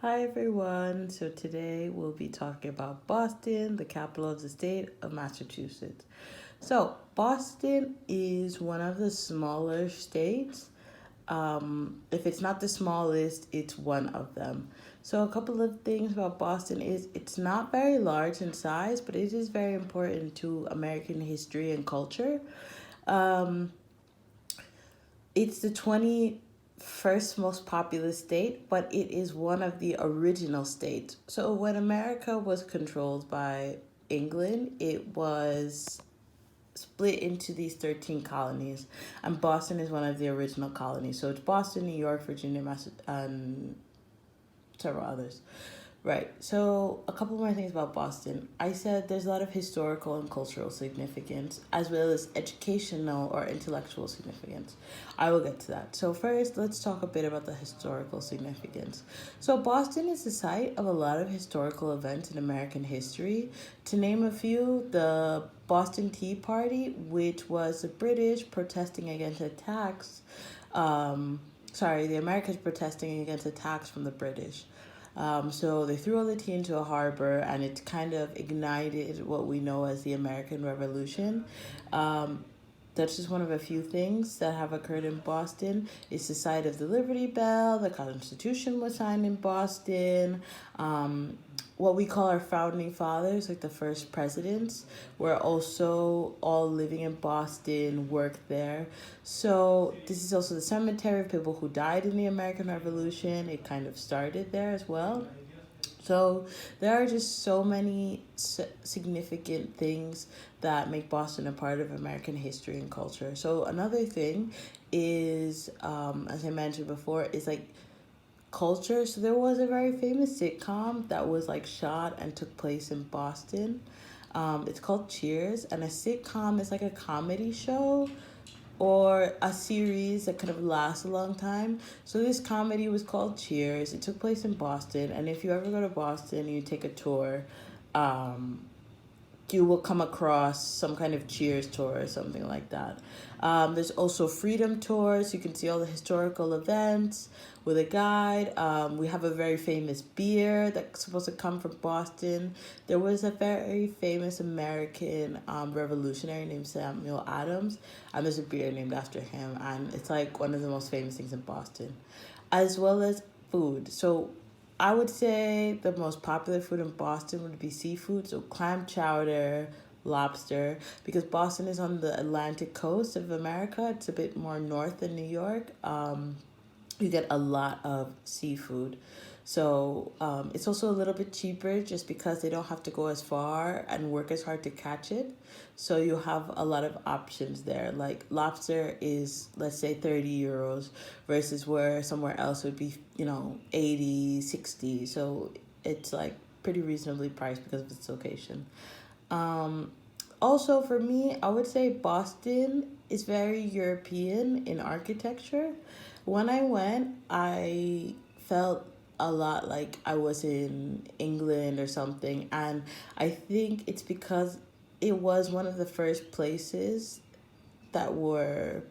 Hi everyone. So today we'll be talking about Boston, the capital of the state of Massachusetts. So Boston is one of the smaller states. If it's not the smallest, it's one of them. So a couple of things about Boston is it's not very large in size, but it is very important to American history and culture. Um, it's the 21st most populous state, but it is one of the original states. So when America was controlled by England, it was split into these 13 colonies, and Boston is one of the original colonies. So it's Boston, New York, Virginia, and several others. Right. So, a couple more things about Boston. I said there's a lot of historical and cultural significance, as well as educational or intellectual significance. I will get to that. So, first, let's talk a bit about the historical significance. So, Boston is the site of a lot of historical events in American history. To name a few, the Boston Tea Party, which was the British protesting against attacks. The Americans protesting against attacks from the British. So they threw all the tea into a harbor, and it kind of ignited what we know as the American Revolution. Um, that's just one of a few things that have occurred in Boston. It's the site of the Liberty Bell. The Constitution was signed in Boston. What we call our founding fathers, like the first presidents, were also all living in Boston, worked there. So this is also the cemetery of people who died in the American Revolution. It kind of started there as well. So there are just so many significant things that make Boston a part of American history and culture. So another thing is, as I mentioned before, is like culture. So there was a very famous sitcom that was like shot and took place in Boston. It's called Cheers, and a sitcom is like a comedy show or a series that kind of lasts a long time. So this comedy was called Cheers. It took place in Boston, and if you ever go to Boston and you take a tour, um, you will come across some kind of Cheers tour or something like that. There's also Freedom Tours. You can see all the historical events with a guide. We have a very famous beer that's supposed to come from Boston. There was a very famous American revolutionary named Samuel Adams, and there's a beer named after him, and it's like one of the most famous things in Boston, as well as food. So I would say the most popular food in Boston would be seafood, so clam chowder, lobster, because Boston is on the Atlantic coast of America. It's a bit more north than New York. You get a lot of seafood. So it's also a little bit cheaper just because they don't have to go as far and work as hard to catch it. So you have a lot of options there. Like lobster is, let's say, 30 euros versus where somewhere else would be, 80, 60. So it's like pretty reasonably priced because of its location. Um, Also, for me, I would say Boston is very European in architecture. When I went, I felt a lot like I was in England or something. And I think it's because it was one of the first places that were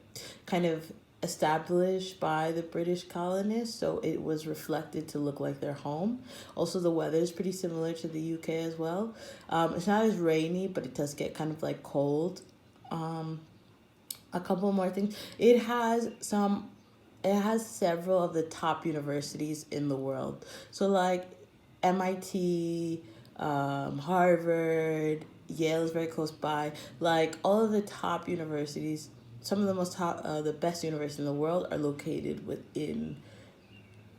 kind of established by the British colonists, so it was reflected to look like their home. Also, the weather is pretty similar to the UK as well. It's not as rainy, but it does get kind of like cold. Um, a couple more things. It has several of the top universities in the world. So like MIT, Harvard, Yale is very close by. Like all of the top universities, some of the the best universities in the world are located within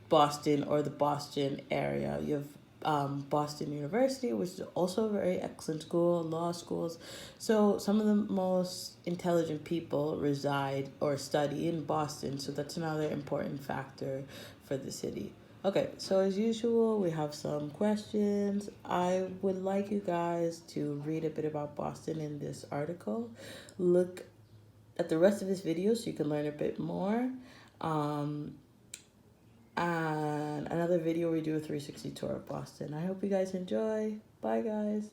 Boston or the Boston area. You have Boston University, which is also a very excellent school, law schools. So some of the most intelligent people reside or study in Boston. So that's another important factor for the city. Okay, so as usual, we have some questions. I would like you guys to read a bit about Boston in this article. Look at the rest of this video so you can learn a bit more. Um, and another video we do a 360 tour of Boston. I hope you guys enjoy. Bye, guys.